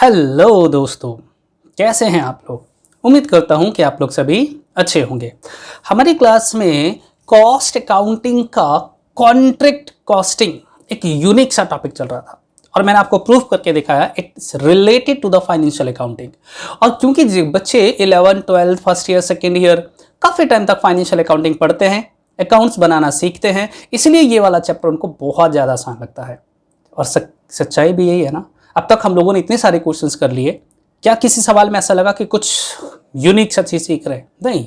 Hello दोस्तों, कैसे हैं आप लोग। उम्मीद करता हूं कि आप लोग सभी अच्छे होंगे। हमारी क्लास में कॉस्ट अकाउंटिंग का कॉन्ट्रैक्ट कॉस्टिंग एक यूनिक सा टॉपिक चल रहा था और मैंने आपको प्रूफ करके दिखाया it's related to the financial accounting. और क्योंकि बच्चे 11, 12 फर्स्ट ईयर सेकेंड ईयर काफ़ी टाइम तक फाइनेंशियल अकाउंटिंग पढ़ते हैं, अकाउंट्स बनाना सीखते हैं, इसलिए ये वाला चैप्टर उनको बहुत ज़्यादा आसान लगता है। और सच्चाई भी यही है ना। अब तक हम लोगों ने इतने सारे क्वेश्चंस कर लिए, क्या किसी सवाल में ऐसा लगा कि कुछ यूनिक सा चीज सीख रहे हैं? नहीं,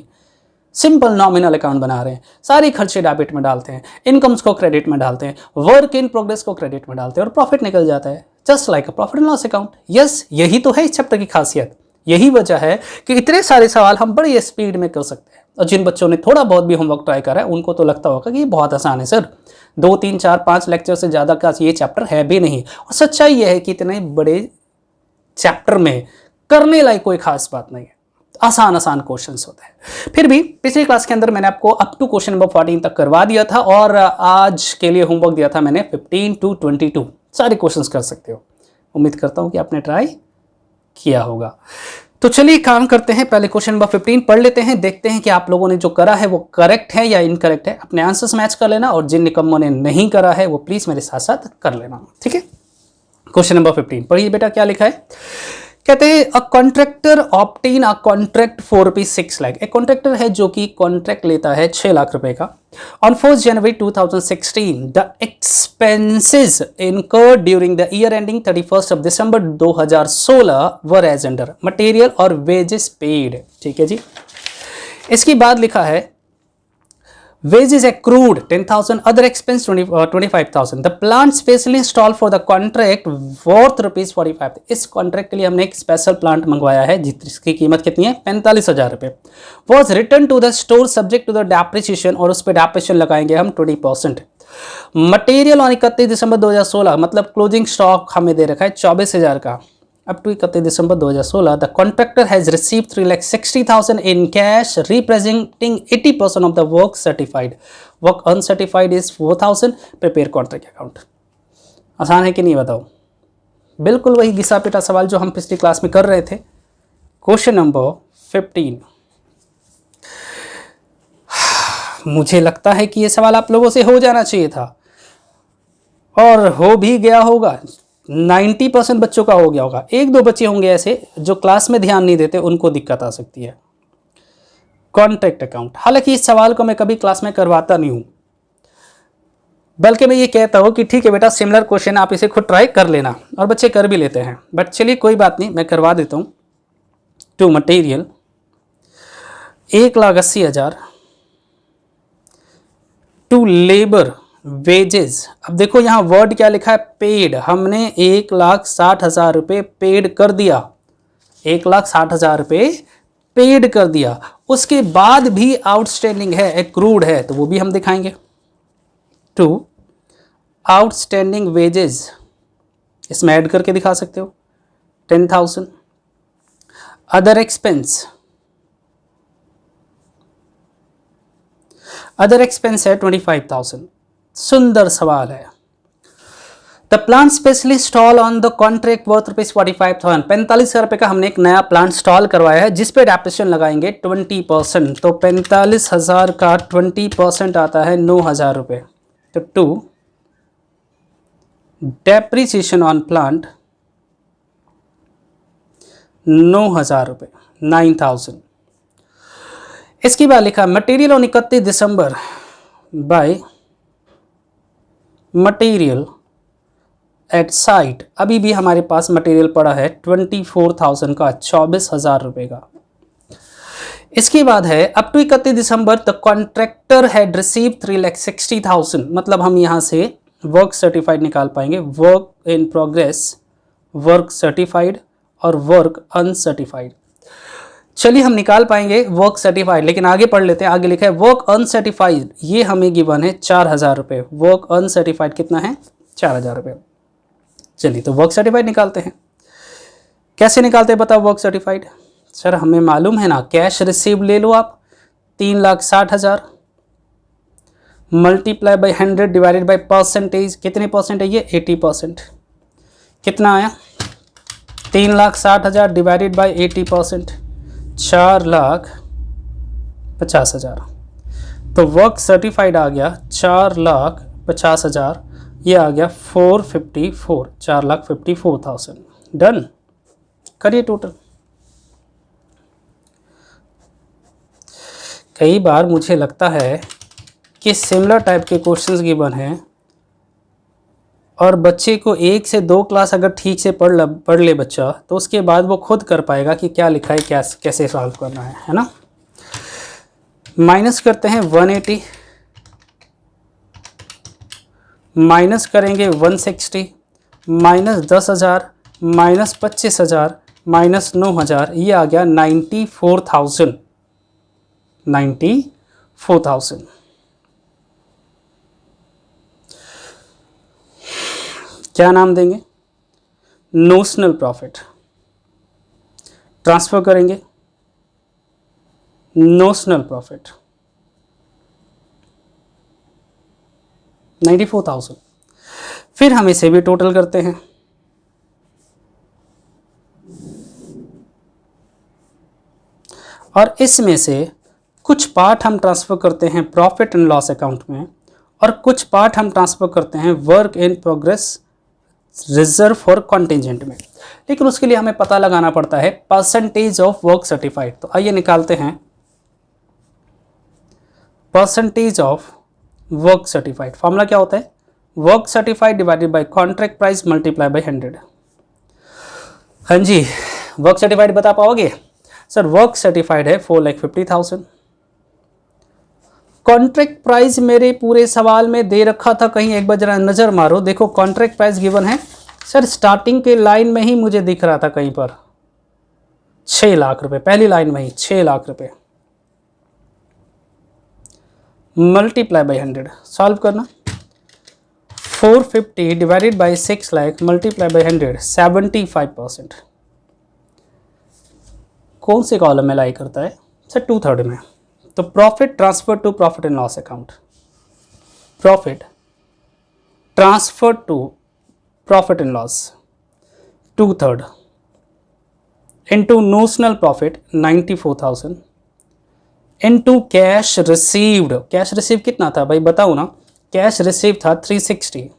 सिंपल नॉमिनल अकाउंट बना रहे हैं, सारी खर्चे डेबिट में डालते हैं, इनकम्स को क्रेडिट में डालते हैं, वर्क इन प्रोग्रेस को क्रेडिट में डालते हैं और प्रॉफिट निकल जाता है, just like a profit and loss account. Yes, यही तो है इस चैप्टर की खासियत। यही वजह है कि इतने सारे सवाल हम बड़ी स्पीड में कर सकते हैं। और जिन बच्चों ने थोड़ा बहुत भी होमवर्क ट्राई करा है उनको तो लगता होगा कि ये बहुत आसान है सर, 2, 3, 4, 5 लेक्चर से ज़्यादा का ये चैप्टर है भी नहीं। और सच्चाई ये है कि इतने बड़े चैप्टर में करने लायक कोई खास बात नहीं है, आसान आसान क्वेश्चंस होते हैं। फिर भी पिछली क्लास के अंदर मैंने आपको अप टू क्वेश्चन नंबर 14 तक करवा दिया था और आज के लिए होमवर्क दिया था मैंने 15 to 22 सारे क्वेश्चंस कर सकते हो। उम्मीद करता हूं कि आपने ट्राई किया होगा। तो चलिए काम करते हैं, पहले क्वेश्चन नंबर 15 पढ़ लेते हैं, देखते हैं कि आप लोगों ने जो करा है वो करेक्ट है या इनकरेक्ट है। अपने आंसर्स मैच कर लेना और जिन निकम्मों ने नहीं करा है वो प्लीज मेरे साथ साथ कर लेना, ठीक है। क्वेश्चन नंबर 15 पढ़िए बेटा, क्या लिखा है। कहते हैं a contractor obtain a contract for rupees 6 lakh. एक कॉन्ट्रैक्टर है जो कि कॉन्ट्रैक्ट लेता है 6 लाख रुपए का। On 1 January 2016 the expenses incurred during the year ending 31 December 2016 were as under material और वेजेस पेड। ठीक है जी। इसके बाद लिखा है wages accrued 10,000, other expense 25,000, the plant specially installed for the contract worth rupees 45। इस कॉन्ट्रैक्ट के लिए हमने एक स्पेशल प्लांट मंगवाया है जिसकी कीमत कितनी है, 45,000 रुपए। Was return to the store subject to the depreciation, और उस पर डेप्रिसिएशन लगाएंगे हम 20%। मटेरियल ऑन 31 दिसंबर 2016, मतलब क्लोजिंग स्टॉक हमें दे रखा है 24,000 का। Up to 31 December 2016, the contractor has received 3,60,000 in cash, representing 80% of the work certified. Work uncertified is 4,000. Prepare contract account. आसान है कि नहीं बताओ। बिल्कुल वही घिसा पिटा सवाल जो हम पिछली क्लास में कर रहे थे। Question number 15। मुझे लगता है कि ये सवाल आप लोगों से हो जाना चाहिए था और हो भी गया होगा। 90% बच्चों का हो गया होगा। 1-2 बच्चे होंगे ऐसे जो क्लास में ध्यान नहीं देते, उनको दिक्कत आ सकती है। कॉन्ट्रैक्ट अकाउंट, हालांकि इस सवाल को मैं कभी क्लास में करवाता नहीं हूं, बल्कि मैं ये कहता हूं कि ठीक है बेटा, सिमिलर क्वेश्चन आप इसे खुद ट्राई कर लेना, और बच्चे कर भी लेते हैं। बट चलिए कोई बात नहीं, मैं करवा देता हूं। To material 1,80,000, to labour wages. अब देखो यहाँ वर्ड क्या लिखा है, पेड। हमने 1,60,000 रुपये पेड कर दिया, 1,60,000 रुपये पेड कर दिया। उसके बाद भी आउटस्टैंडिंग है, एक्रूड है, तो वो भी हम दिखाएंगे। टू आउटस्टैंडिंग वेजेस, इसमें ऐड करके दिखा सकते हो 10,000। अदर एक्सपेंस, अदर एक्सपेंस है 25,000। सुंदर सवाल है। The plant specially install on the contract worth rupees 45,000। 45,000 रुपये का हमने एक नया प्लांट इंस्टॉल करवाया है जिस पे डेप्रिसिएशन लगाएंगे 20%। तो 45,000 का 20% आता है 9,000 रुपये। तो टू डेप्रिसिएशन ऑन प्लांट 9,000 रुपये, 9,000। इसके बाद लिखा material on 31 December by material at site. अभी भी हमारे पास मटेरियल पड़ा है 24,000 का, 24,000 रुपये का। इसके बाद है up to 31 December the contractor had receive 3,60,000, मतलब हम यहाँ से वर्क सर्टिफाइड निकाल पाएंगे। Work in progress, work certified और वर्क अनसर्टिफाइड। चलिए हम निकाल पाएंगे वर्क सर्टिफाइड, लेकिन आगे पढ़ लेते हैं। आगे लिखा है वर्क अनसर्टिफाइड, ये हमें गिवन है 4,000 रुपये। वर्क अनसर्टिफाइड कितना है, 4,000 रुपये। चलिए तो वर्क सर्टिफाइड निकालते हैं। कैसे निकालते हैं बताओ वर्क सर्टिफाइड। सर हमें मालूम है ना, कैश रिसीव ले लो आप 3,60,000 multiply by 100 divided by percentage. कितने परसेंट है ये, 80%। कितना आया 3,60,000 डिवाइडेड बाय 80%, 4,50,000। तो वर्क सर्टिफाइड आ गया 4,50,000, ये आ गया 4,54,000। डन। करिए टोटल। कई बार मुझे लगता है कि सिमिलर टाइप के क्वेश्चंस गिवन हैं और बच्चे को 1 से 2 क्लास अगर ठीक से पढ़ ले बच्चा, तो उसके बाद वो खुद कर पाएगा कि क्या लिखा है, क्या कैसे सॉल्व करना है ना। माइनस करते हैं 180, माइनस करेंगे 160, माइनस 10,000, माइनस 25,000, माइनस 9,000, ये आ गया 94,000। 94,000। क्या नाम देंगे? Notional profit. ट्रांसफर करेंगे नोशनल प्रॉफिट 94,000। फिर हम इसे भी टोटल करते हैं। और इसमें से कुछ पार्ट हम ट्रांसफ़र करते हैं प्रॉफिट एंड लॉस अकाउंट में, और कुछ पार्ट हम ट्रांसफ़र करते हैं work in progress reserve for contingent में। लेकिन उसके लिए हमें पता लगाना पड़ता है परसेंटेज ऑफ वर्क सर्टिफाइड। तो आइए निकालते हैं percentage of work certified. Formula क्या होता है? Work certified divided by contract price multiply by 100। हाँ जी, वर्क सर्टिफाइड बता पाओगे? सर वर्क सर्टिफाइड है 4,50,000। कॉन्ट्रैक्ट प्राइस मेरे पूरे सवाल में दे रखा था, कहीं एक बार जरा नज़र मारो। देखो कॉन्ट्रैक्ट प्राइस गिवन है सर, स्टार्टिंग के लाइन में ही मुझे दिख रहा था कहीं पर 6 लाख रुपए, पहली लाइन में ही 6 लाख रुपए। मल्टीप्लाई बाय 100 सॉल्व करना। 450 divided by 6 lakh multiply by 100, 75%। कौन से कॉलम में लाई करता है सर? 2/3 में। तो profit transfer to profit and loss account, profit transfer to profit and loss 2/3 into notional profit 94,000 into cash received. Cash receive कितना था भाई बताओ ना? कैश रिसीव था 360,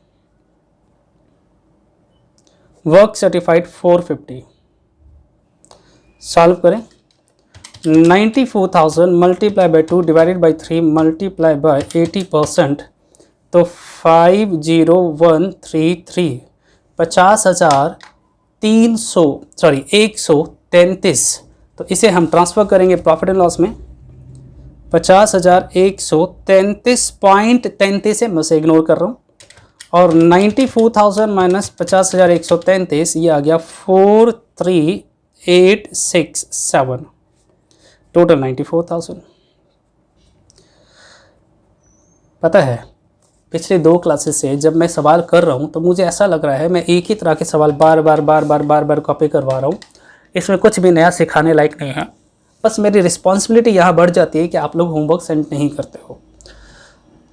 वर्क सर्टिफाइड 450। सॉल्व करें। 94,000 multiply by 2 divided by 3 multiply by 80%, तो 50133, 133 तो इसे हम ट्रांसफ़र करेंगे प्रॉफिट एंड लॉस में। 50,133.33 है, मैं उसे इग्नोर कर रहा हूँ। और 94,000 माइनस 50,133, ये आ गया 43,867, टोटल 94,000। पता है पिछले 2 क्लासेस से जब मैं सवाल कर रहा हूँ तो मुझे ऐसा लग रहा है मैं एक ही तरह के सवाल बार बार कॉपी करवा रहा हूँ। इसमें कुछ भी नया सिखाने लायक नहीं है। बस मेरी रिस्पॉन्सिबिलिटी यहाँ बढ़ जाती है कि आप लोग होमवर्क सेंड नहीं करते हो।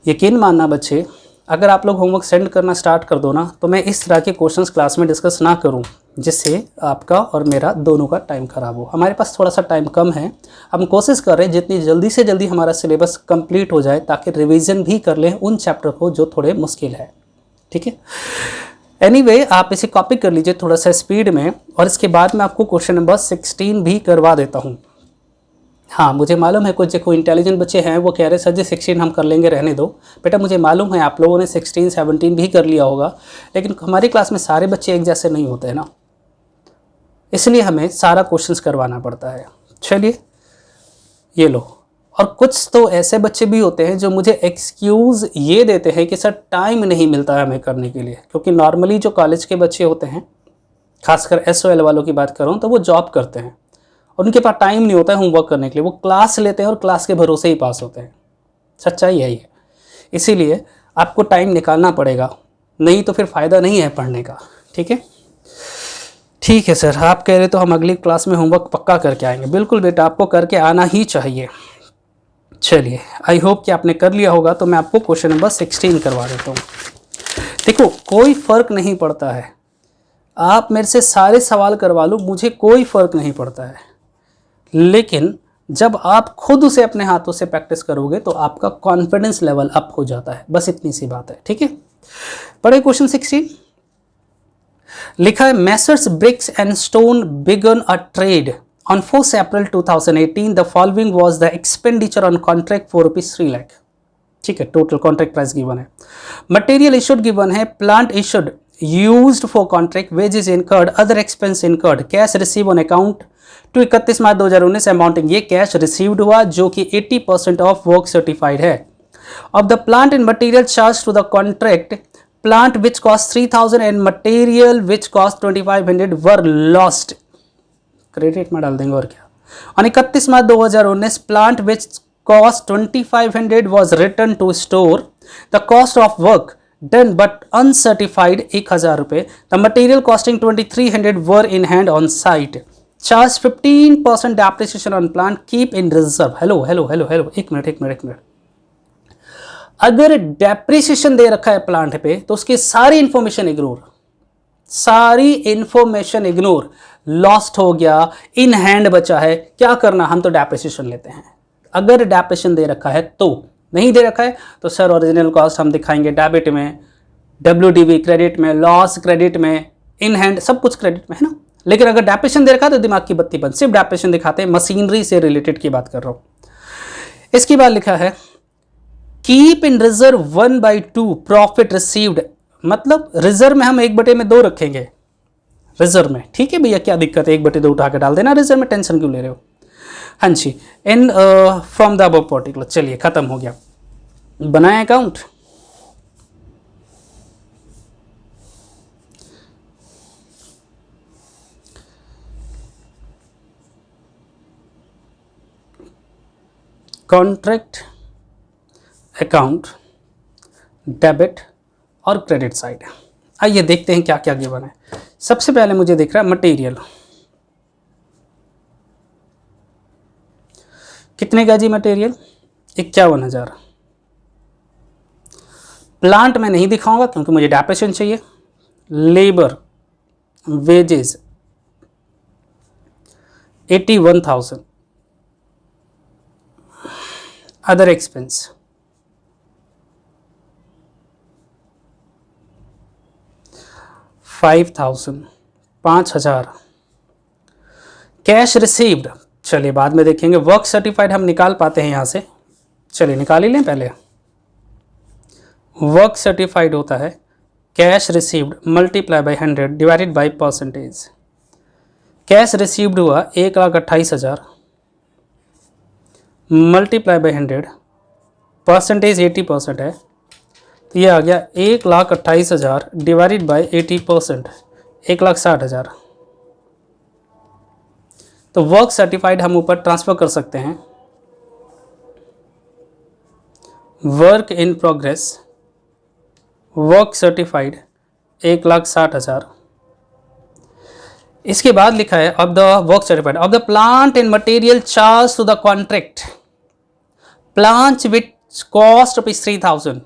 यकीन मानना बच्चे, अगर आप लोग होमवर्क सेंड करना स्टार्ट कर दो ना, तो मैं इस तरह के क्वेश्चंस क्लास में डिस्कस ना करूं, जिससे आपका और मेरा दोनों का टाइम ख़राब हो। हमारे पास थोड़ा सा टाइम कम है, हम कोशिश कर रहे हैं जितनी जल्दी से जल्दी हमारा सिलेबस कंप्लीट हो जाए, ताकि रिवीजन भी कर लें उन चैप्टर को जो थोड़े मुश्किल है। ठीक है, एनीवे आप इसे कॉपी कर लीजिए थोड़ा सा स्पीड में, और इसके बाद मैं आपको क्वेश्चन नंबर 16 भी करवा देता हूँ। हाँ, मुझे मालूम है कुछ जो इंटेलिजेंट बच्चे हैं वो कह रहे सर जी 16 हम कर लेंगे, रहने दो। बेटा मुझे मालूम है आप लोगों ने 16, 17 भी कर लिया होगा, लेकिन हमारी क्लास में सारे बच्चे एक जैसे नहीं होते हैं ना, इसलिए हमें सारा क्वेश्चंस करवाना पड़ता है। चलिए ये लो। और कुछ तो ऐसे बच्चे भी होते हैं जो मुझे एक्सक्यूज़ ये देते हैं कि सर टाइम नहीं मिलता है हमें करने के लिए, क्योंकि नॉर्मली जो कॉलेज के बच्चे होते हैं, खासकर SOL वालों की बात कर रहा हूँ, तो वो जॉब करते हैं और उनके पास टाइम नहीं होता है होमवर्क करने के लिए। वो क्लास लेते हैं और क्लास के भरोसे ही पास होते हैं। सच्चाई यही है। इसीलिए आपको टाइम निकालना पड़ेगा, नहीं तो फिर फ़ायदा नहीं है पढ़ने का। ठीक है, ठीक है सर, आप कह रहे तो हम अगली क्लास में होमवर्क पक्का करके आएंगे। बिल्कुल बेटा, आपको करके आना ही चाहिए। चलिए, आई होप कि आपने कर लिया होगा। तो मैं आपको क्वेश्चन नंबर 16 करवा देता हूँ। देखो, कोई फ़र्क नहीं पड़ता है आप मेरे से सारे सवाल करवा लो, मुझे कोई फ़र्क नहीं पड़ता है, लेकिन जब आप खुद उसे अपने हाथों से प्रैक्टिस करोगे तो आपका कॉन्फिडेंस लेवल अप हो जाता है। बस इतनी सी बात है, ठीक है। पढ़े क्वेश्चन 16। लिखा है Messrs Bricks and Stone began a trade on 4 April 2018 the following was the expenditure on contract for ₹3 lakh. ठीक है, टोटल कॉन्ट्रैक्ट प्राइस गिवन है, मटेरियल इशूड गिवन है, plant issued, used for contract, wages incurred, other expense incurred, cash receive on account to 31 March 2019 amounting, ये cash received हुआ जो कि 80% of work certified है। Of the plant and material charge to the contract, plant which cost 3000 and material which cost 2500 were lost, credit में डाल देंगे और क्या। On 31 March 2019 plant which cost 2500 was return to store, the cost of work done but uncertified 1000 रुपए, the material costing 2300 were in hand on site, charge 15% depreciation on plant, keep in reserve. Hello hello hello hello, एक minute. अगर depreciation दे रखा है plant पे तो उसकी सारी इंफॉर्मेशन इग्नोर, लॉस्ट हो गया, इन हैंड बचा है, क्या करना, हम तो डेप्रिसिएशन लेते हैं। अगर डेप्रिसिएशन दे रखा है तो, नहीं दे रखा है तो सर ओरिजिनल कॉस्ट हम दिखाएंगे डेबिट में, WDV क्रेडिट में, लॉस क्रेडिट में, इन हैंड सब कुछ क्रेडिट में, है ना। लेकिन अगर डेप्रिसिएशन दे रखा है तो दिमाग की बत्ती बंद, सिर्फ डेप्रिसिएशन दिखाते हैं, मशीनरी से रिलेटेड की बात कर रहा हूं। इसके बाद लिखा है keep in reserve 1/2 profit received, मतलब रिजर्व में हम 1/2 रखेंगे रिजर्व में। ठीक है भैया, क्या दिक्कत है, 1/2 उठा के डाल देना रिजर्व में, टेंशन क्यों ले रहे हो। हाँ जी, in from the above particular, चलिए खत्म हो गया, बनाए अकाउंट। कॉन्ट्रैक्ट अकाउंट, डेबिट और क्रेडिट साइड। आइए देखते हैं क्या क्या गिवन है। सबसे पहले मुझे दिख रहा है मटेरियल, कितने का जी मटेरियल, 51,000। प्लांट में नहीं दिखाऊंगा क्योंकि मुझे डेप्रिसिएशन चाहिए। Labour wages 81,000, other expense 5,000, 5,000, cash received, चलिए बाद में देखेंगे। वर्क सर्टिफाइड हम निकाल पाते हैं यहाँ से, चलिए निकाल ही लें पहले। वर्क सर्टिफाइड होता है cash received multiply by 100 divided by percentage. Cash received हुआ 1,28,000 मल्टीप्लाई बाई 100, परसेंटेज 80% है, तो ये आ गया 1,28,000 डिवाइडेड बाई 80%, 1,60,000। तो वर्क सर्टिफाइड हम ऊपर ट्रांसफर कर सकते हैं, work in progress, work certified 1,60,000। इसके बाद लिखा है of the work certified of the plant and material charge to the contract, plant which cost ₹3,000,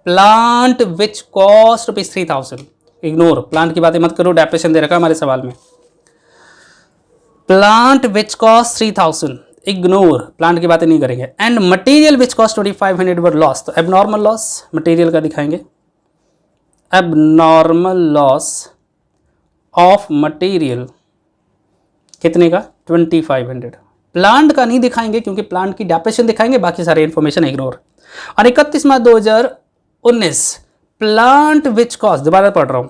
plant which cost ₹3,000, ignore, plant की बातें मत करो, डेप्रिसिएशन दे रखा है हमारे सवाल में। Plant which cost 3,000, ignore, plant की बातें नहीं करेंगे। And material which cost 2,500 were loss, तो एबनॉर्मल लॉस मटेरियल का दिखाएंगे, एबनॉर्मल लॉस ऑफ मटेरियल कितने का, 2,500। प्लांट का नहीं दिखाएंगे क्योंकि प्लांट की डेप्रिसिएशन दिखाएंगे, बाकी सारे इंफॉर्मेशन इग्नोर। और 31 मार्च 2019 प्लांट विच कॉस्ट, दोबारा पढ़ रहा हूं,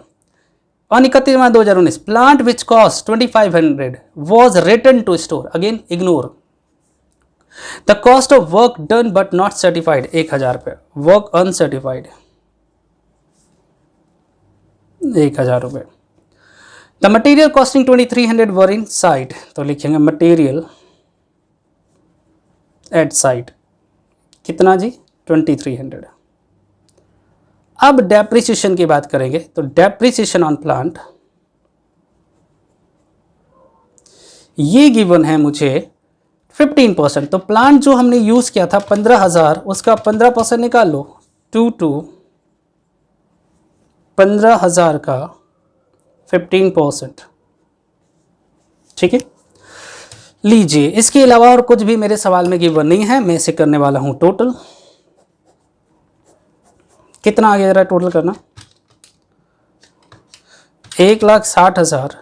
on 31 March 2019 plant which cost 2,500 was return to store, again ignore. The cost of work done but not certified 1,000 रुपये, वर्क अनसर्टिफाइड 1,000 रुपये। The material costing 2,300 were in site, तो लिखेंगे material at site कितना जी, 2,300। अब डेप्रिसिएशन की बात करेंगे, तो डेप्रिसिएशन ऑन प्लांट ये गिवन है मुझे 15%, तो प्लांट जो हमने यूज किया था 15,000, उसका 15% निकाल लो, 2 15,000 का 15%। ठीक है, लीजिए इसके अलावा और कुछ भी मेरे सवाल में गिवन नहीं है, मैं इसे करने वाला हूं टोटल। कितना आ गया जरा टोटल करना, 1,60,000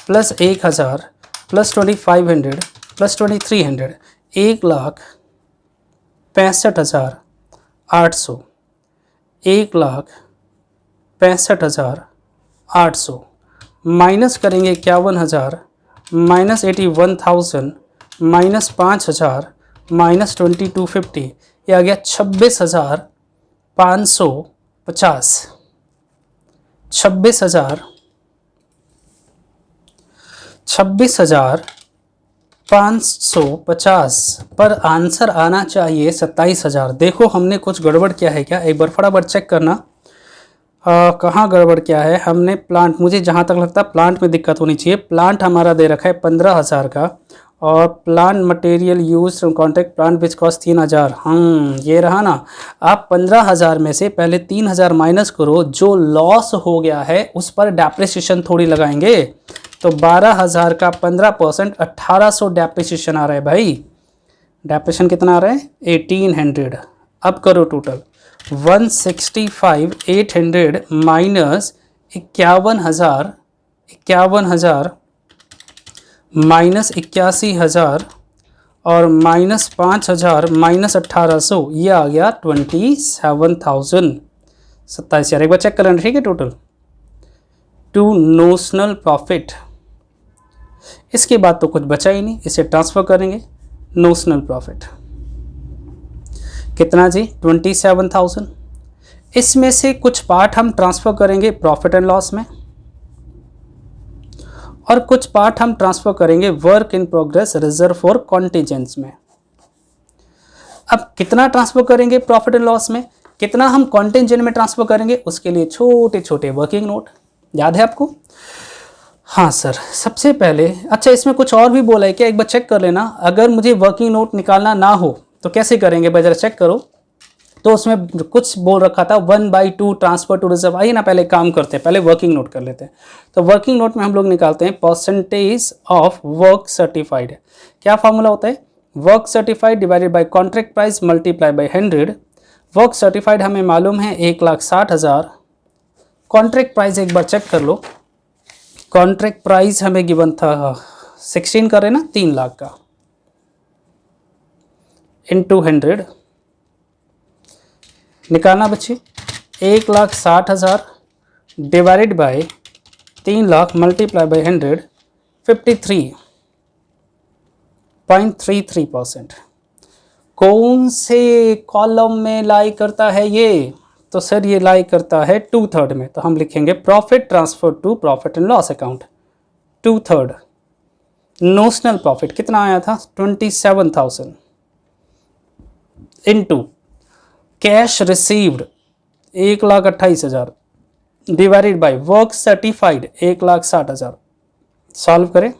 प्लस 1,000 प्लस 2,500 प्लस 2,300, 1,65,800, 1,65,800 माइनस करेंगे 51,000 माइनस 81,000 माइनस 5,000 माइनस 2,250, ये आ गया 26,550। 26,550 पर आंसर आना चाहिए 27,000। देखो हमने कुछ गड़बड़ किया है क्या, एक बार फटाफट चेक करना कहाँ गड़बड़ क्या है। हमने प्लांट, मुझे जहाँ तक लगता है प्लांट में दिक्कत होनी चाहिए। प्लांट हमारा दे रखा है 15,000 का, और plant material use contract plant which cost 3,000। ये रहा ना। आप 15,000 में से पहले 3,000 माइनस करो, जो लॉस हो गया है उस पर डेप्रिसिएशन थोड़ी लगाएंगे। तो 12,000 का 15% 1,800 डेप्रिसिएशन आ रहा है भाई। डेप्रिसिएशन कितना आ रहा है 1,800। अब करो टोटल, 165,800 माइनस 51,000 माइनस 81,000 और माइनस 5,000 माइनस 1,800, ये आ गया 27,000। 27,000 एक बार चेक कर लेना, ठीक है। टोटल टू नोशनल प्रॉफिट, इसके बाद तो कुछ बचा ही नहीं, इसे ट्रांसफर करेंगे नोशनल प्रॉफिट। कितना जी 27,000। इसमें से कुछ पार्ट हम ट्रांसफर करेंगे प्रॉफिट एंड लॉस में, और कुछ पार्ट हम ट्रांसफर करेंगे work in progress reserve for contingents में। अब कितना ट्रांसफर करेंगे प्रॉफिट एंड लॉस में, कितना हम कॉन्टिजेंट में ट्रांसफर करेंगे, उसके लिए छोटे छोटे वर्किंग नोट याद है आपको। हाँ सर, सबसे पहले अच्छा इसमें कुछ और भी बोला है क्या, एक बार चेक कर लेना। अगर मुझे वर्किंग नोट निकालना ना हो तो कैसे करेंगे भाई, जरा चेक करो। तो उसमें कुछ बोल रखा था 1/2 ट्रांसफर टू रिजर्व। आइए ना पहले काम करते हैं, पहले वर्किंग नोट कर लेते हैं। तो वर्किंग नोट में हम लोग निकालते हैं परसेंटेज ऑफ वर्क सर्टिफाइड। क्या फॉर्मूला होता है, work certified divided by contract price multiply by 100। Work certified हमें मालूम है 1,60,000। कॉन्ट्रैक्ट प्राइस एक बार चेक कर लो, कॉन्ट्रैक्ट प्राइस हमें गिवन था 16 कर रहे ना 3 लाख का, इंटू 100 निकालना बच्चे। 1,60,000 divided by 3 lakh multiply by 100, 53.33%। कौन से कॉलम में लाई करता है ये, तो सर ये लाई करता है 2/3 में। तो हम लिखेंगे profit transfer to profit and loss account 2/3। Notional profit कितना आया था 27,000 into cash received 1,28,000 divided by work certified 1,60,000। Solve करें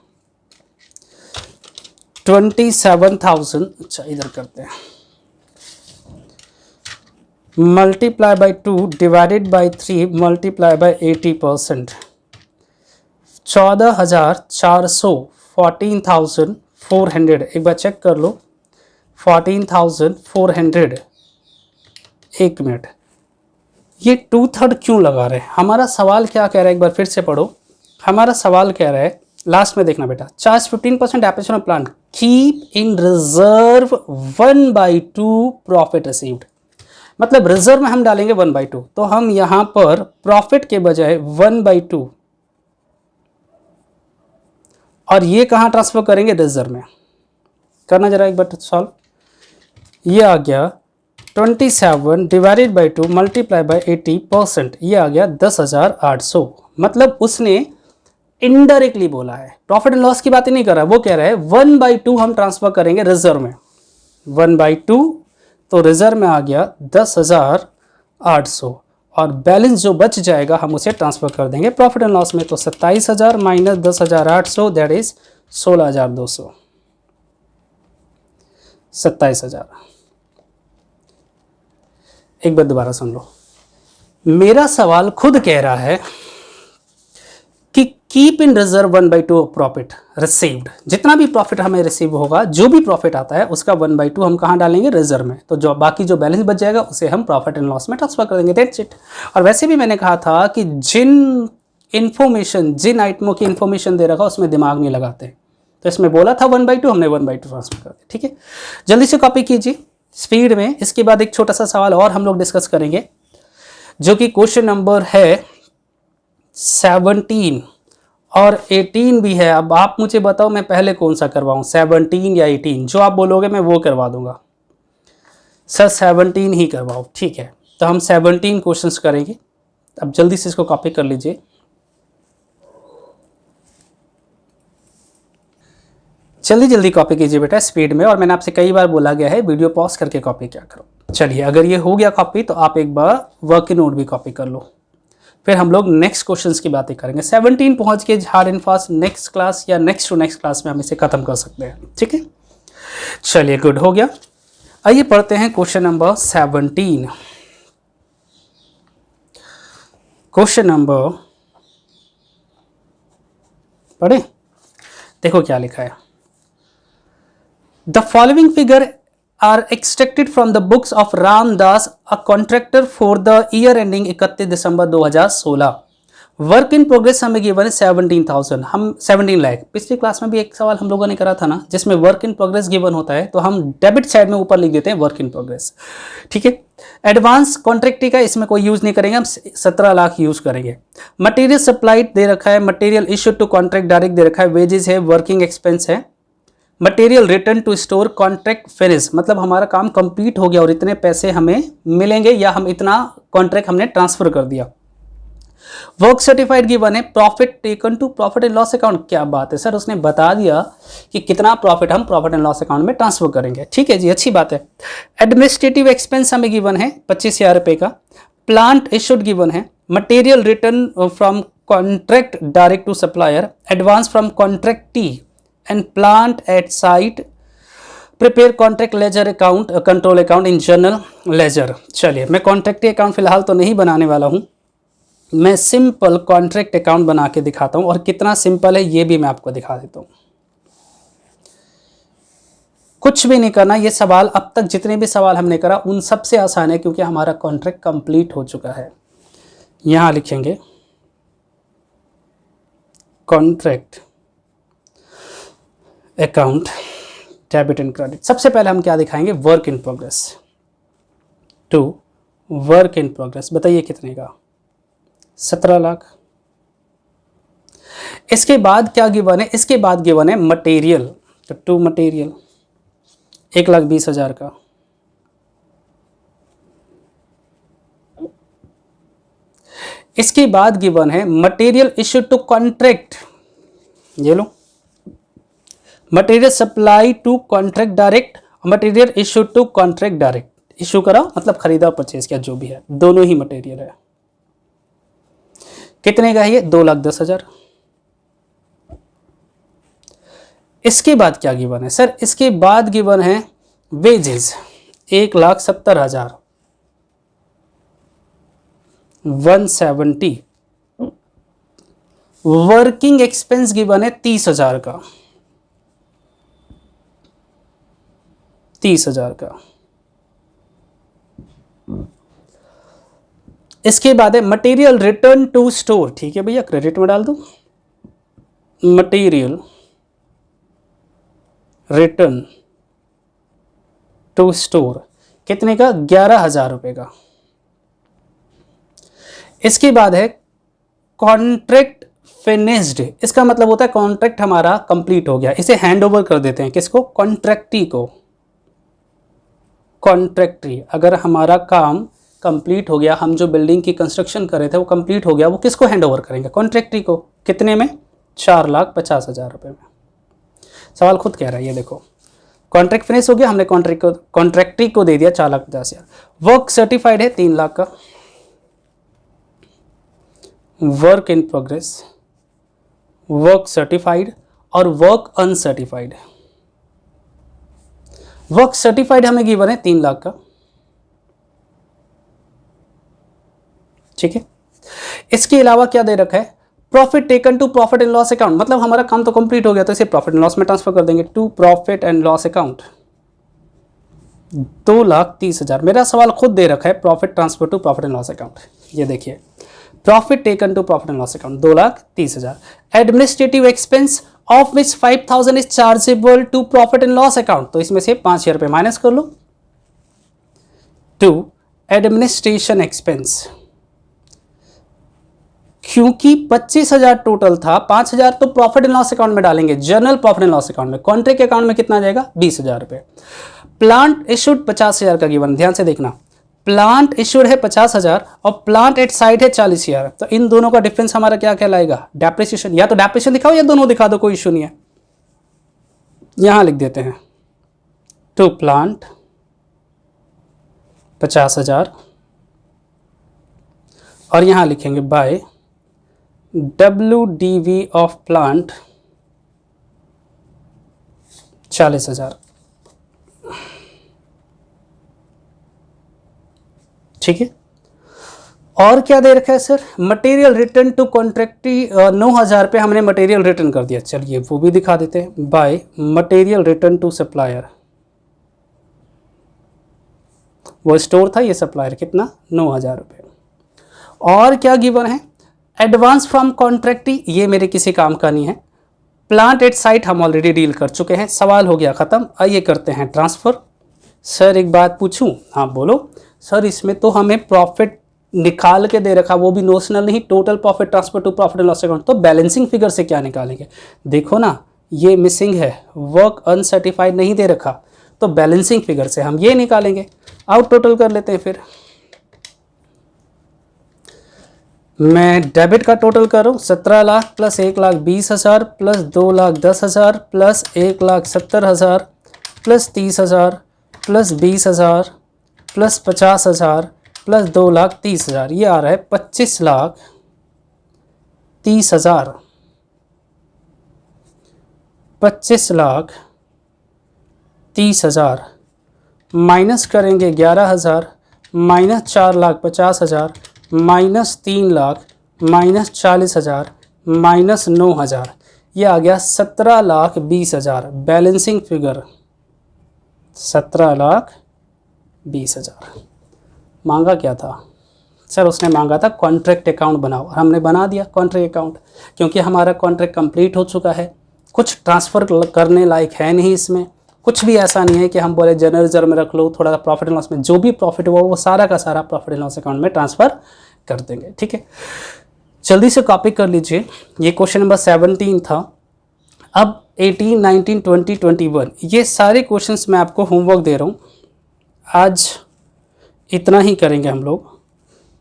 27,000, अच्छा इधर करते हैं, multiply by 2 divided by 3 multiply by 80%। 14,400 14,400 एक बार चेक कर लो 14,400। एक मिनट, ये 2/3 क्यों लगा रहे हैं, हमारा सवाल क्या कह रहा है, एक बार फिर से पढ़ो। हमारा सवाल कह रहा है, लास्ट में देखना बेटा, charge 15% depreciation of plant, keep in reserve 1/2 profit received. मतलब रिजर्व में हम डालेंगे 1/2, तो हम यहां पर प्रॉफिट के बजाय 1/2, और ये कहां ट्रांसफर करेंगे रिजर्व में। करना जरा एक बार सॉल्व, ये आ गया 27 डिवाइडेड बाई 2 मल्टीप्लाई बाई 80%, ये आ गया 10,800। मतलब उसने इनडायरेक्टली बोला है, प्रॉफिट एंड लॉस की बात ही नहीं कर रहा है, वो कह रहा है 1/2 हम ट्रांसफर करेंगे रिजर्व में, 1/2, तो रिजर्व में आ गया 10,800, और बैलेंस जो बच जाएगा हम उसे ट्रांसफर कर देंगे प्रॉफिट एंड लॉस में। तो 27,000 माइनस 10,800 दैट इज 16,200, 27,000। एक बार दोबारा सुन लो, मेरा सवाल खुद कह रहा है कि keep in reserve 1/2 of profit received. जितना भी प्रॉफिट हमें रिसीव होगा, जो भी प्रॉफिट आता है उसका 1/2 हम कहाँ डालेंगे, रिजर्व में। तो जो बाकी जो बैलेंस बच जाएगा उसे हम प्रॉफिट एंड लॉस में ट्रांसफर कर देंगे, दैट्स इट। और वैसे भी मैंने कहा था कि जिन आइटमों की इन्फॉर्मेशन दे रखा उसमें दिमाग नहीं लगाते, तो इसमें बोला था 1/2, हमने 1/2 ट्रांसफर कर दिया। ठीक है, जल्दी से कॉपी कीजिए स्पीड में। इसके बाद एक छोटा सा सवाल और हम लोग डिस्कस करेंगे, जो कि क्वेश्चन नंबर है 17 और 18 भी है। अब आप मुझे बताओ मैं पहले कौन सा करवाऊं, 17 या 18? जो आप बोलोगे मैं वो करवा दूंगा। सर 17 ही करवाओ, ठीक है। तो हम 17 क्वेश्चंस करेंगे। अब जल्दी से इसको कॉपी कर लीजिए। जल्दी जल्दी कॉपी कीजिए बेटा स्पीड में। और मैंने आपसे कई बार बोला गया है वीडियो पॉज करके कॉपी क्या करो। चलिए, अगर ये हो गया कॉपी तो आप एक बार वर्क नोट भी कॉपी कर लो, फिर हम लोग नेक्स्ट क्वेश्चंस की बातें करेंगे। 17 पहुंच के hard and fast next class या नेक्स्ट टू नेक्स्ट क्लास में हम इसे खत्म कर सकते हैं। ठीक है, चलिए गुड हो गया। आइए पढ़ते हैं क्वेश्चन नंबर 17। क्वेश्चन नंबर पढ़े, देखो क्या लिखा है। The following figure are extracted from the books of Ram Das, a contractor for the year ending 31 December 2016। Work in progress हमें गिवन है 17,000, हम 17 लाख। पिछली क्लास में भी एक सवाल हम लोगों ने करा था ना, जिसमें वर्क इन प्रोग्रेस गिवन होता है तो हम डेबिट साइड में ऊपर लिख देते हैं वर्क इन प्रोग्रेस। ठीक है, एडवांस कॉन्ट्रैक्टी का इसमें कोई यूज नहीं करेंगे, हम 17 लाख यूज करेंगे। मटेरियल सप्लाइड दे रखा है, material issued to contract direct दे रखा है, वेजेस है, वर्किंग एक्सपेंस है, material return to store, contract finish, मतलब हमारा काम कंप्लीट हो गया और इतने पैसे हमें मिलेंगे या हम इतना कॉन्ट्रैक्ट हमने ट्रांसफर कर दिया। वर्क सर्टिफाइड गिवन है, profit taken to profit and loss account. क्या बात है सर, उसने बता दिया कि कितना प्रॉफिट हम प्रॉफिट एंड लॉस अकाउंट में ट्रांसफर करेंगे। ठीक है जी, अच्छी बात है। एडमिनिस्ट्रेटिव एक्सपेंस हमें गिवन है 25,000 रुपये का। प्लांट इशूड गिवन है, material return from contract direct to supplier, advance from contractee and plant at site, prepare contract ledger account, control account in journal ledger। चलिए, मैं कॉन्ट्रैक्ट अकाउंट फिलहाल तो नहीं बनाने वाला हूं, मैं सिंपल कॉन्ट्रैक्ट अकाउंट बना के दिखाता हूं, और कितना सिंपल है ये भी मैं आपको दिखा देता हूं। कुछ भी नहीं करना, ये सवाल अब तक जितने भी सवाल हमने करा उन सबसे आसान है, क्योंकि हमारा कॉन्ट्रैक्ट कंप्लीट हो चुका है। यहां लिखेंगे contract account debit and credit. सबसे पहले हम क्या दिखाएंगे, work in progress to work in progress. बताइए कितने का, 17 लाख। इसके बाद क्या गिवन है, इसके बाद गिवन है मटेरियल, तो टू मटेरियल 1,20,000 का। इसके बाद गिवन है मटेरियल इश्यूड टू कॉन्ट्रैक्ट, ये लो, material supply to contract direct, material issue to contract direct. Issue करा मतलब खरीदा परचेज किया, जो भी है, दोनों ही मटेरियल है। कितने का है ये, 2,10,000। इसके बाद क्या गिवन है सर, इसके बाद गिवन है वेजेस 1,70,000, 170। वर्किंग एक्सपेंस गिवन है 30,000 का, 30,000 का। इसके बाद है मटेरियल रिटर्न टू स्टोर। ठीक है भैया, क्रेडिट में डाल दो, मटेरियल रिटर्न टू स्टोर कितने का, 11,000 रुपए का। इसके बाद है कॉन्ट्रैक्ट फिनिश्ड, इसका मतलब होता है कॉन्ट्रैक्ट हमारा कंप्लीट हो गया, इसे हैंड ओवर कर देते हैं, किसको, कॉन्ट्रैक्टी को। कॉन्ट्रैक्टरी, अगर हमारा काम कंप्लीट हो गया, हम जो बिल्डिंग की कंस्ट्रक्शन कर रहे थे वो कंप्लीट हो गया, वो किसको हैंड ओवर करेंगे, कॉन्ट्रैक्टरी को। कितने में, 4,50,000 रुपये में। सवाल खुद कह रहा है, ये देखो, कॉन्ट्रैक्ट फिनिश हो गया, हमने कॉन्ट्रैक्टरी को दे दिया 4,50,000। वर्क सर्टिफाइड है 3 लाख का, work in progress, work certified और वर्क अनसर्टिफाइड। वर्क सर्टिफाइड हमें गिवन है 3 लाख का। ठीक है, इसके अलावा क्या दे रखा है, profit taken to profit and loss account, मतलब हमारा काम तो कंप्लीट हो गया, तो इसे प्रॉफिट एंड लॉस में ट्रांसफर कर देंगे to profit and loss account 2,30,000। मेरा सवाल खुद दे रखा है profit transfer to profit and loss account. ये देखिए profit taken to profit and loss account 2,30,000। Administrative expense of which 5,000 is chargeable to profit and loss account, तो इसमें से 5,000 रुपये माइनस कर लो टू एडमिनिस्ट्रेशन एक्सपेंस। क्योंकि 25,000 टोटल था, 5,000 तो प्रॉफिट एंड लॉस अकाउंट में डालेंगे, general profit and loss account में। कॉन्ट्रैक्ट अकाउंट में कितना जाएगा? 20,000 रुपये। प्लांट इशूड 50,000 का गिवन, ध्यान से देखना, प्लांट इशूड है 50,000 और प्लांट एट साइड है 40,000, तो इन दोनों का डिफरेंस हमारा क्या कहलाएगा? डेप्रिसिएशन। या तो डेप्रिसिएशन दिखाओ या दोनों दिखा दो, कोई इशू नहीं है। यहां लिख देते हैं टू प्लांट 50,000 और यहां लिखेंगे बाय WDV ऑफ प्लांट 40,000। ठीक है। और क्या दे रखा है सर? मटेरियल रिटर्न टू कॉन्ट्रैक्टी 9,000 रुपये हमने मटेरियल रिटर्न कर दिया। चलिए वो भी दिखा देते हैं, by material return to supplier. वो स्टोर था, ये सप्लायर, कितना? 9,000 रुपये। और क्या गिवन है? एडवांस फ्रॉम कॉन्ट्रैक्टी, ये मेरे किसी काम का नहीं है। प्लांट एट साइट हम ऑलरेडी डील कर चुके हैं, सवाल हो गया ख़त्म। आइए करते हैं ट्रांसफ़र। सर एक बात पूछूं? हाँ बोलो। सर इसमें तो हमें प्रॉफिट निकाल के दे रखा, वो भी नोशनल नहीं, total profit transfer to profit and loss account, तो बैलेंसिंग फिगर से क्या निकालेंगे? देखो ना ये मिसिंग है, वर्क अनसर्टिफाइड नहीं दे रखा, तो बैलेंसिंग फिगर से हम ये निकालेंगे। आउट टोटल कर लेते हैं फिर। मैं डेबिट का टोटल कर रहा हूँ, 17 lakh plus 1,20,000 plus 2,10,000 plus 1,70,000 plus 30,000 plus 20,000 plus 50,000 plus 2,30,000, ये आ रहा है 25,30,000। 25,30,000 माइनस करेंगे 11,000 minus 4,50,000 minus 3 lakh minus 40,000 minus 9,000, ये आ गया 17,20,000। Balancing figure 17,20,000। मांगा क्या था सर? उसने मांगा था कॉन्ट्रैक्ट अकाउंट बनाओ, और हमने बना दिया कॉन्ट्रैक्ट अकाउंट, क्योंकि हमारा कॉन्ट्रैक्ट कंप्लीट हो चुका है। कुछ ट्रांसफ़र करने लायक है नहीं इसमें, कुछ भी ऐसा नहीं है कि हम बोले जनरल रिजर्व में रख लो, थोड़ा सा प्रॉफिट एंड लॉस में, जो भी प्रॉफिट हुआ वो सारा का सारा प्रॉफिट एंड लॉस अकाउंट में ट्रांसफ़र कर देंगे। ठीक है, जल्दी से कॉपी कर लीजिए। ये क्वेश्चन नंबर 17 था। अब 18, 19, 20, 21 ये सारे क्वेश्चंस मैं आपको होमवर्क दे रहा हूँ। आज इतना ही करेंगे हम लोग।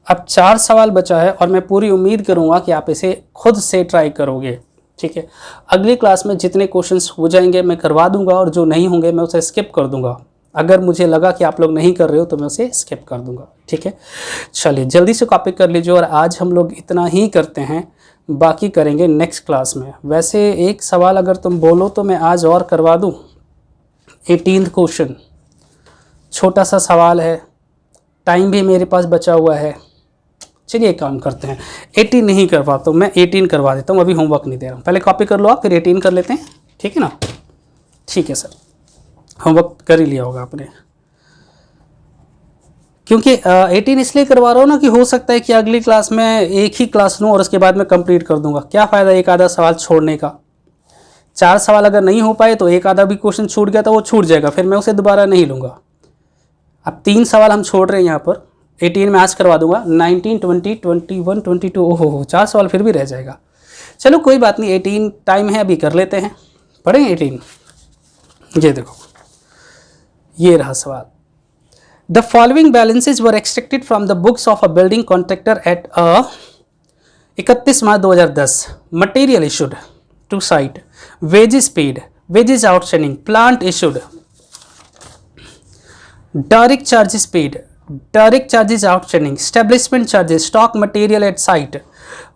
अब 4 सवाल बचा है और मैं पूरी उम्मीद करूँगा कि आप इसे खुद से ट्राई करोगे। ठीक है, अगली क्लास में जितने क्वेश्चंस हो जाएंगे मैं करवा दूंगा, और जो नहीं होंगे मैं उसे स्किप कर दूंगा। अगर मुझे लगा कि आप लोग नहीं कर रहे हो तो मैं उसे स्किप कर दूंगा। ठीक है, चलिए जल्दी से कॉपी कर लीजिए। और आज हम लोग इतना ही करते हैं, बाकी करेंगे नेक्स्ट क्लास में। वैसे एक सवाल अगर तुम बोलो तो मैं आज और करवा दूँ। 18th क्वेश्चन, छोटा सा सवाल है, टाइम भी मेरे पास बचा हुआ है। चलिए एक काम करते हैं, 18 नहीं करवा तो मैं 18 करवा देता हूँ, अभी होमवर्क नहीं दे रहा हूँ। पहले कॉपी कर लो आप, फिर 18 कर लेते हैं। ठीक है ना? ठीक है सर, होमवर्क कर ही लिया होगा आपने, क्योंकि 18 इसलिए करवा रहा हूँ ना कि हो सकता है कि अगली क्लास में एक ही क्लास लूँ और उसके बाद मैं कंप्लीट कर दूंगा। क्या फ़ायदा एक आधा सवाल छोड़ने का? 4 सवाल अगर नहीं हो पाए तो एक आधा भी क्वेश्चन छूट गया तो वो छूट जाएगा, फिर मैं उसे दोबारा नहीं लूँगा। अब 3 सवाल हम छोड़ रहे हैं यहाँ पर। 18 में आज करवा दूंगा, 19, 20, 21, 22, ओहो 4 सवाल फिर भी रह जाएगा। चलो कोई बात नहीं, 18 टाइम है, अभी कर लेते हैं। पढ़ें 18। ये देखो, ये रहा सवाल। The following balances were extracted from the books of a building contractor at 31 March 2010। Material issued to site, wages paid, wages outstanding, plant issued, direct charges paid, direct charges outstanding, establishment charges, stock material at site,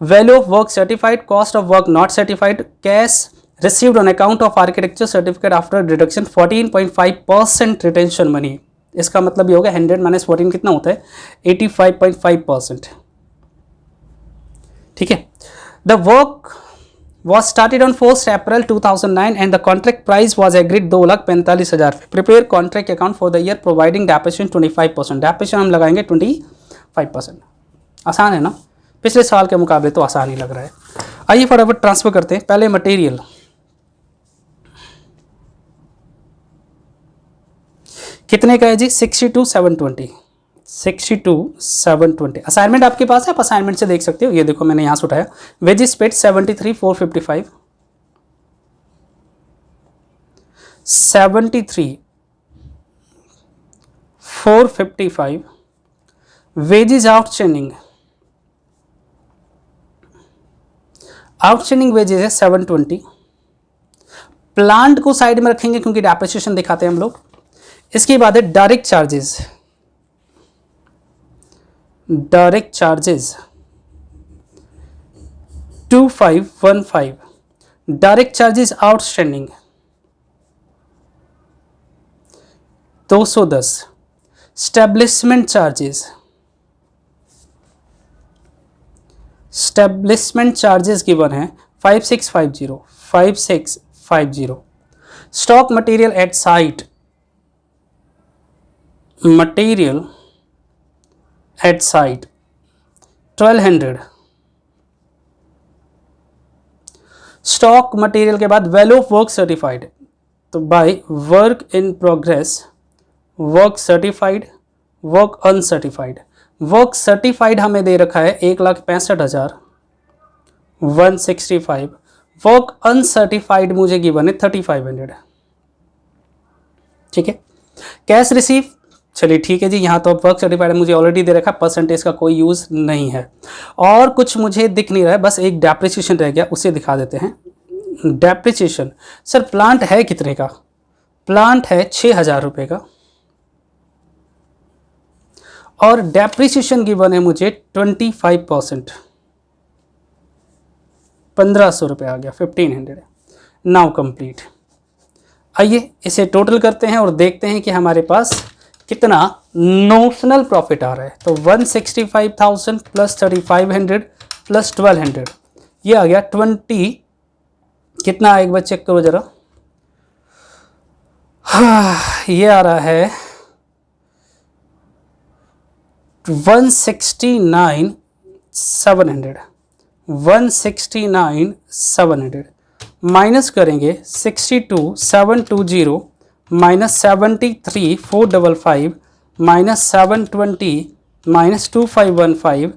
value of work certified, cost of work not certified, cash received on account of architecture certificate after deduction 14.5% retention money। इसका मतलब ये होगा 100 minus 14 कितना होता है? 85.5%। ठीक है, the work was started on 1st April 2009 and the contract price was agreed 2,45,000। Prepare contract account for the year providing depreciation 25%। depreciation हम लगाएंगे 25%। आसान है ना, पिछले साल के मुकाबले तो आसान ही लग रहा है। आइए फटाफट ट्रांसफर करते हैं। पहले मटेरियल, कितने का है जी? 62,720। 62,720। असाइनमेंट आपके पास है, आप असाइनमेंट से देख सकते हो। ये देखो मैंने यहाँ से उठाया। Wages paid 73,455, 73,455। Wages outstanding, outstanding wages है 720। प्लांट को साइड में रखेंगे क्योंकि डेप्रिसिएशन दिखाते हैं हम लोग। इसके बाद है direct charges, direct charges 2515। Direct charges outstanding 210। Establishment charges, establishment charges given है 5650, 5650। Stock material at site, material at site 1200। Stock material के बाद वैल्यू ऑफ वर्क सर्टिफाइड, तो by work in progress, work certified, work uncertified. Work certified हमें दे रखा है 1,65,165। Work uncertified मुझे given है 3,500। ठीक है। कैश रिसीव, चलिए ठीक है जी। यहाँ तो अब वर्क सर्टिफाइड मुझे ऑलरेडी दे रखा है, परसेंटेज का कोई यूज़ नहीं है। और कुछ मुझे दिख नहीं रहा है, बस एक डेप्रिसिएशन रह गया, उसे दिखा देते हैं। डेप्रिसिएशन सर प्लांट है कितने का? प्लांट है 6,000 रुपये का और डेप्रिसिएशन गिवन है मुझे 25%, 1,500 रुपये आ गया, 1,500। Now complete. आइए इसे टोटल करते हैं और देखते हैं कि हमारे पास कितना नोशनल प्रॉफिट आ रहा है। तो 165,000 प्लस 3,500 प्लस 1,200, ये आ गया 20, कितना आएगा बच्चे चेक करो जरा। ये आ रहा है 169,700, 169,700 माइनस करेंगे 62,720 minus 73,455 minus 720 minus 2,515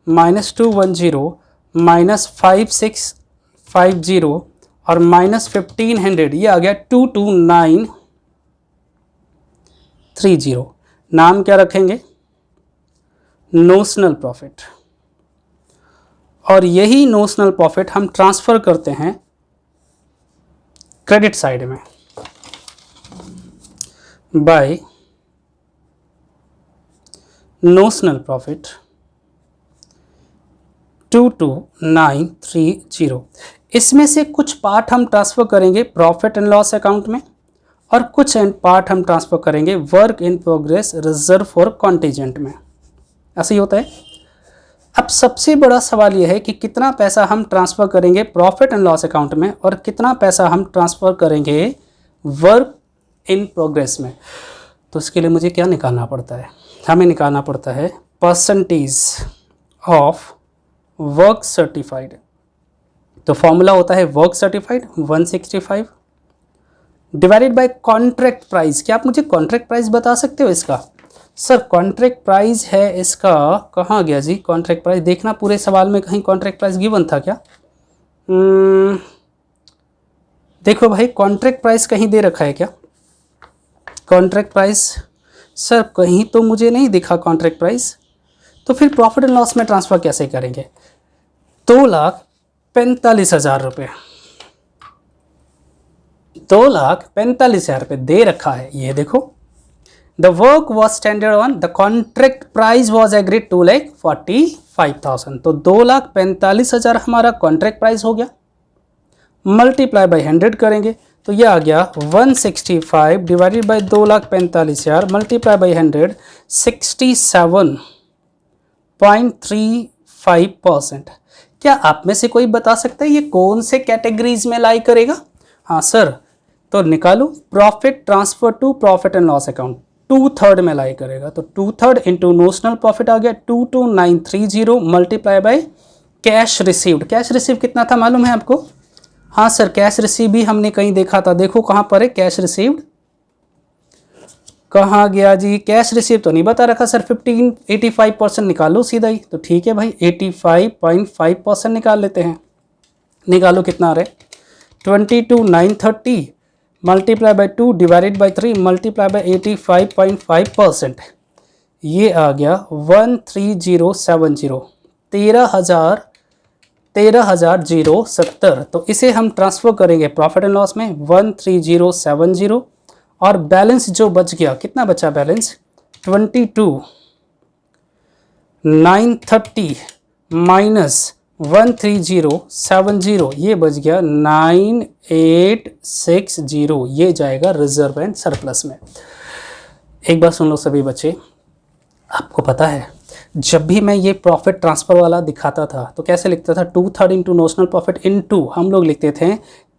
minus 210 minus 5,650 और माइनस 1,500, ये आ गया 229,30। नाम क्या रखेंगे? Notional profit. और यही नोशनल प्रॉफिट हम ट्रांसफर करते हैं क्रेडिट साइड में बाय नोशनल प्रॉफिट 22930। इसमें से कुछ पार्ट हम ट्रांसफर करेंगे प्रॉफिट एंड लॉस अकाउंट में और कुछ पार्ट हम ट्रांसफर करेंगे work in progress reserve for contingent में। ऐसा ही होता है। अब सबसे बड़ा सवाल यह है कि कितना पैसा हम ट्रांसफ़र करेंगे प्रॉफिट एंड लॉस अकाउंट में और कितना पैसा हम ट्रांसफ़र करेंगे वर्क इन प्रोग्रेस में। तो इसके लिए मुझे क्या निकालना पड़ता है? हमें निकालना पड़ता है परसेंटेज ऑफ वर्क सर्टिफाइड। तो फॉर्मूला होता है work certified 165 divided by contract price. क्या आप मुझे कॉन्ट्रैक्ट प्राइस बता सकते हो इसका? सर कॉन्ट्रैक्ट प्राइस है इसका, कहाँ गया जी कॉन्ट्रैक्ट प्राइस? देखना पूरे सवाल में कहीं कॉन्ट्रैक्ट प्राइस गिवन था क्या? देखो भाई कॉन्ट्रैक्ट प्राइस कहीं दे रखा है क्या? कॉन्ट्रैक्ट प्राइस सर कहीं तो मुझे नहीं दिखा कॉन्ट्रैक्ट प्राइस। तो फिर प्रॉफिट एंड लॉस में ट्रांसफ़र कैसे करेंगे? 2,45,000 रुपये, 2,45,000 रुपये दे रखा है। ये देखो The work was tendered on, the contract price was agreed to like 45,000। तो 2,45,000 हमारा कॉन्ट्रैक्ट प्राइस हो गया, मल्टीप्लाई बाई 100 करेंगे तो ये आ गया 165 डिवाइडेड बाई 2,45,000 मल्टीप्लाई बाई 100 67.35%। क्या आप में से कोई बता सकता है ये कौन से कैटेगरीज में लाई करेगा? हाँ सर, तो निकालो, profit transfer to profit and loss account 2/3 में लाई करेगा। तो 2/3 इंटू नोशनल प्रॉफिट आ गया 22930 multiply by cash received. Cash receive कितना था मालूम है आपको? हाँ सर, कैश रिसीव भी हमने कहीं देखा था, देखो कहाँ पर है कैश रिसीव्ड, कहाँ गया जी? कैश रिसीव तो नहीं बता रखा सर। 85% निकालो सीधा ही। तो ठीक है भाई, 85.5% निकाल लेते हैं। निकालो कितना आ रहा है? 22,930 multiply by 2 divided by 3 multiply by 85.5%, ये आ गया 13070, 13,070। तो इसे हम ट्रांसफ़र करेंगे प्रॉफिट एंड लॉस में 13070, और बैलेंस जो बच गया, कितना बचा बैलेंस? 22,930 माइनस 13070, ये बच गया 9860, ये जाएगा रिजर्व एंड सरप्लस में। एक बार सुन लो सभी बच्चे, आपको पता है जब भी मैं ये प्रॉफिट ट्रांसफ़र वाला दिखाता था तो कैसे लिखता था? 2/3 इंटू नोशनल प्रॉफिट इनटू हम लोग लिखते थे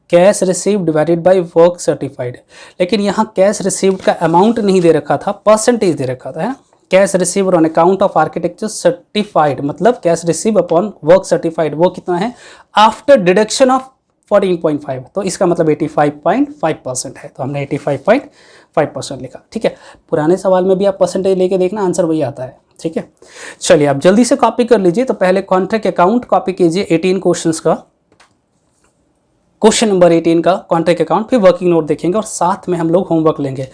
cash received divided by work certified. लेकिन यहाँ कैश रिसीव्ड का अमाउंट नहीं दे रखा था, परसेंटेज दे रखा था, है ना? Cash receive on account of architecture certified, मतलब cash receive upon work certified, वो कितना है? आफ्टर डिडक्शन ऑफ 14.5, तो इसका मतलब 85.5% है। तो हमने 85.5% लिखा। ठीक है, पुराने सवाल में भी आप परसेंटेज लेके देखना, आंसर वही आता है। ठीक है, चलिए आप जल्दी से कॉपी कर लीजिए। तो पहले कॉन्ट्रैक्ट अकाउंट कॉपी कीजिए 18 क्वेश्चंस का, क्वेश्चन नंबर 18 का कॉन्ट्रैक्ट अकाउंट, फिर वर्किंग नोट देखेंगे और साथ में हम लोग होमवर्क लेंगे।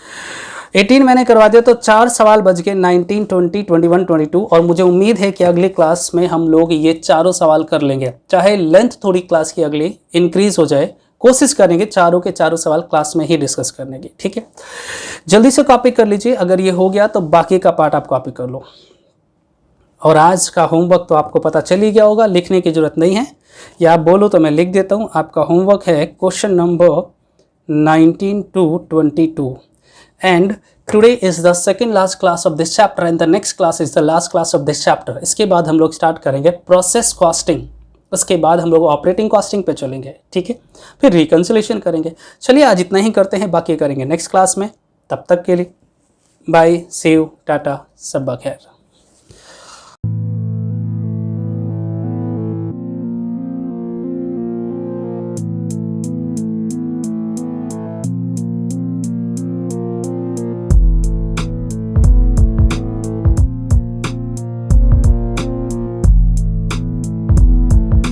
18 मैंने करवा दिया, तो 4 सवाल बच गए, 19, 20, 21, 22, और मुझे उम्मीद है कि अगली क्लास में हम लोग ये चारों सवाल कर लेंगे। चाहे लेंथ थोड़ी क्लास की अगली इंक्रीज हो जाए, कोशिश करेंगे चारों के चारों सवाल क्लास में ही डिस्कस करने की। ठीक है, जल्दी से कॉपी कर लीजिए। अगर ये हो गया तो बाकी का पार्ट आप कॉपी कर लो। और आज का होमवर्क तो आपको पता चल ही गया होगा, लिखने की जरूरत नहीं है, या आप बोलो तो मैं लिख देता हूँ। आपका होमवर्क है question number 19 to 22, and today is the second last class of this chapter and the next class is the last class of this chapter। इसके बाद हम लोग स्टार्ट करेंगे प्रोसेस कॉस्टिंग, उसके बाद हम लोग ऑपरेटिंग कॉस्टिंग पे चलेंगे। ठीक है, फिर रिकन्सिलेशन करेंगे। चलिए आज इतना ही करते हैं, बाकी करेंगे नेक्स्ट क्लास में। तब तक के लिए बाय, सी यू, टाटा, सब खैर।